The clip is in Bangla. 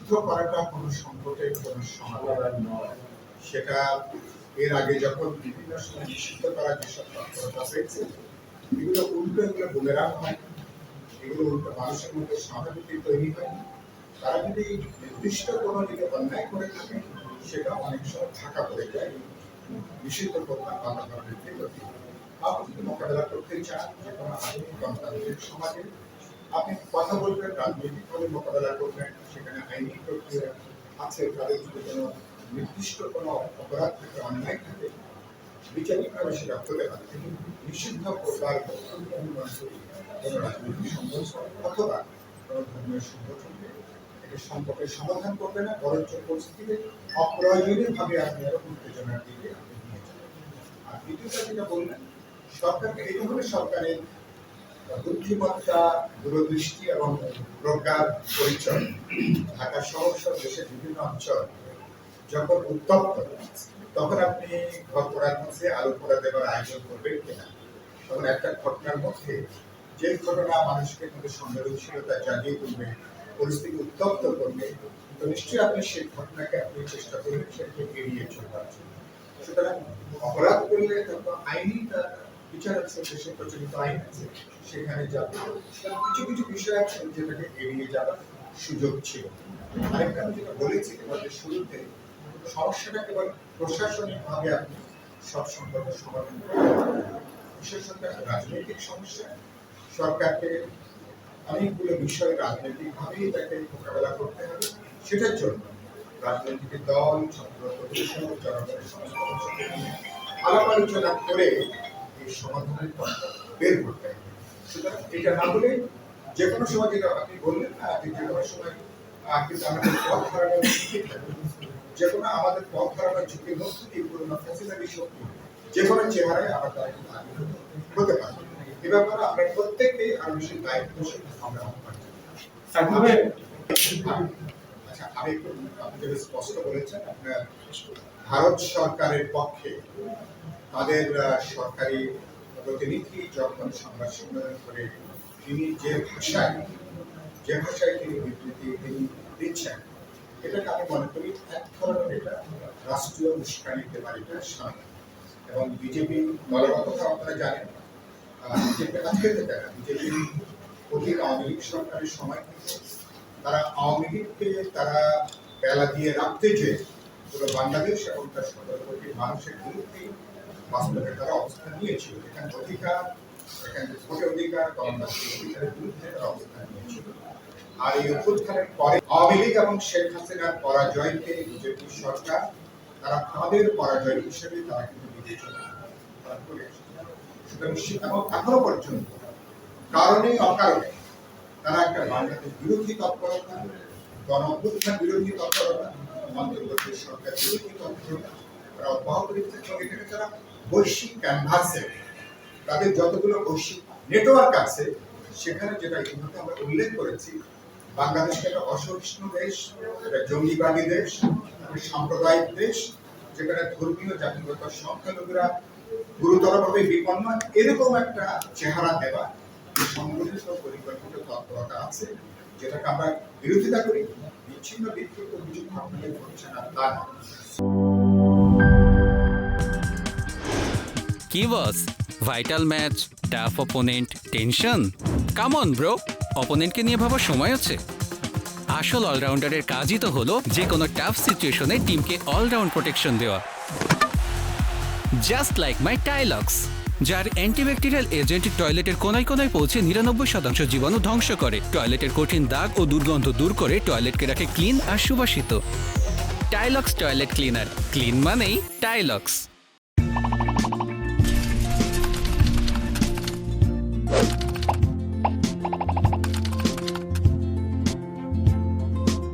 নিষিদ্ধ করাটা কোনো সংকটের কোনো সমাধান নয়। সেটা এর আগে যখন বিভিন্ন সময় নিষিদ্ধ করার যেসব তৎপরতা হয়েছে, এগুলো উল্টো বুমেরাং হয়, এগুলো উল্টো মানুষের মধ্যে সহানুভূতি তৈরি হয়। তারা যদি নির্দিষ্ট কোনো দিকে অন্যায় করে থাকে, সেটা অনেক সময় ঢাকা পড়ে যায় নিষিদ্ধ করতে বাতাবরণের ক্ষেত্রে। আপনি যদি মোকাবেলা করতে চান যে কোনো আধুনিক গণতান্ত্রিক সমাজে, আপনি কথা বলবেন, রাজনৈতিকভাবে মোকাবেলা করবেন, সেখানে আইনি প্রক্রিয়া আছে। তাদের যদি কোনো নির্দিষ্ট কোনো অপরাধ থাকে, অন্যায় থাকে, বিচারিকভাবে সেটা হতে পারে। কিন্তু নিষিদ্ধ করবার কোনো রাজনৈতিক সংগঠন অথবা কোনো ধর্মীয় সংগঠনকে এটা সংকটের সমাধান করবে না, বরঞ্চ পরিস্থিতিতে অপ্রয়োজনীয়ভাবে আপনি আরো উত্তেজনার দিকে আপনি নিয়ে যাবেন। আর দ্বিতীয়টা যেটা বললেন, সরকারকে এটা হলে সরকারের বুদ্ধিমত্তা, দূরদৃষ্টি এবং প্রজ্ঞার পরিচয়। ঢাকা শহর সহ দেশের বিভিন্ন অঞ্চল যখন উত্তপ্ত, তখন আপনি ঘর পোড়ার মধ্যে আলো পোড়া দেওয়ার আয়োজন করবেন কিনা। তখন একটা ঘটনার মধ্যে যে ঘটনা মানুষের মধ্যে সংবেদনশীলতা জাগিয়ে তুলবে, পরিস্থিতি উত্তপ্ত করবে, তো নিশ্চয়ই আপনি সেই ঘটনাকে আপনি চেষ্টা করবেন সেটাকে এড়িয়ে চলবার জন্য। সুতরাং অপরাধ করলে তখন আইনি বিচার আছে, দেশে প্রচলিত আইন আছে, সেখানে যাবে। কিছু কিছু বিষয় আছে যেটাকে এড়িয়ে যাওয়ার সুযোগ ছিল। আরেকটা আমি যেটা বলেছি তোমাদের শুরুতে, সমস্যাটা কেবল প্রশাসনিকভাবে আপনি সব সংকটের সমাধান করতে পারবেন। বিশেষত রাজনৈতিক সমস্যা, সরকারকে অনেকগুলো বিষয় রাজনৈতিকভাবেই তাকে মোকাবেলা করতে হবে। সেটার জন্য রাজনৈতিক দল, ছাত্র প্রতিষ্ঠান, জনগণের সংস্থার সাথে আলাপ আলোচনা করে এই সমাধানের পথটা বের করতে হবে। সুতরাং এটা না বলে যে কোনো সময়, যেটা আপনি বললেন না, যে কোনো সময় কিন্তু আমাদের পথ হারানোর ঝুঁকি থাকে। যে কোনো আমাদের পথ হারানোর ঝুঁকির মধ্যে দিয়ে পুরোনো ফ্যাসিলিটি শক্তি যে কোনো চেহারায় আবার তারা কিন্তু আবির্ভূত হতে পারে। এ ব্যাপারে আমরা প্রত্যেকেই আরো বেশি দায়িত্বশীল আমরা হতে পারি। আচ্ছা, আমি একটু আপনি যেটা স্পষ্ট বলেছেন, আপনার ভারত সরকারের পক্ষে তাদের সরকারি প্রতিনিধি যখন সংবাদ সম্মেলন করে তিনি যে ভাষায় তিনি বিবৃতি তিনি দিচ্ছেন, এটাকে আমি মনে করি এক ধরনের এটা রাষ্ট্রীয় উস্কানিতে পারিটা সামিল। এবং বিজেপি দলের কথা আপনারা জানেন, বিজেপি আজকে থেকে না, বিজেপি অধিক আওয়ামী লীগ সরকারের সময় থেকে তারা আওয়ামী লীগকে তারা বেলা দিয়ে রাখতে যে পুরো বাংলাদেশ এবং তার 17 কোটি মানুষের বিরুদ্ধে বাস্তবে তারা অবস্থান নিয়েছিল। এখানে অধিকার, এখানে ভোটের অধিকার, গণতান্ত্রিক অধিকারের বিরুদ্ধে তারা অবস্থান নিয়েছিল। আর এই অভ্যুত্থানের পরে আওয়ামী লীগ এবং শেখ হাসিনার পরাজয়কে বিজেপি সরকার তারা তাদের পরাজয় হিসেবে তারা কিন্তু বিবেচনা করে এসেছে। সুতরাং এবং এখনো পর্যন্ত কারণে অকারণে তারা একটা বাংলাদেশ বিরোধী তৎপরতা, গণ অভ্যুত্থান বিরোধী তৎপরতা, অন্তর্বর্তী সরকার বিরোধী তৎপরতা তারা অব্যাহত রেখেছে। এবং এখানে তারা বৈশ্বিক ক্যানভাসে তাদের যতগুলো বৈশ্বিক নেটওয়ার্ক আছে, সেখানে যেটা ইতিমধ্যে আমরা উল্লেখ করেছি, বাংলাদেশকে একটা অসহিষ্ণু দেশ, একটা জঙ্গিবাদী দেশ, একটা সাম্প্রদায়িক দেশ, যেখানে ধর্মীয় জাতিগত সংখ্যালঘুরা গুরুতরভাবে বিপন্ন, এরকম একটা চেহারা দেওয়া সংগঠিত পরিকল্পিত তৎপরতা আছে, যেটাকে আমরা বিরোধিতা করি। বিচ্ছিন্ন বিক্ষিপ্ত অভিযোগ আপনাদের করছে না তা না। কি boss, vital match, tough opponent, tension? Come on bro, অপোনেন্টকে নিয়ে ভাবার সময় আছে। আসল অলরাউন্ডারের কাজই তো হলো যে কোনো টাফ সিচুয়েশনে টিমকে অলরাউন্ড প্রোটেকশন দেওয়া। জাস্ট লাইক মাই টাইলক্স, যার অ্যান্টিব্যাকটেরিয়াল এজেন্ট টয়লেটের কোনায় কোনায় পৌঁছে 99% জীবাণু ধ্বংস করে, টয়লেটের কঠিন দাগ ও দুর্গন্ধ দূর করে টয়লেটকে রাখে ক্লিন আর সুবাসিত। টাইলক্স টয়লেট ক্লিনার, ক্লিন মানেই টাইলক্স।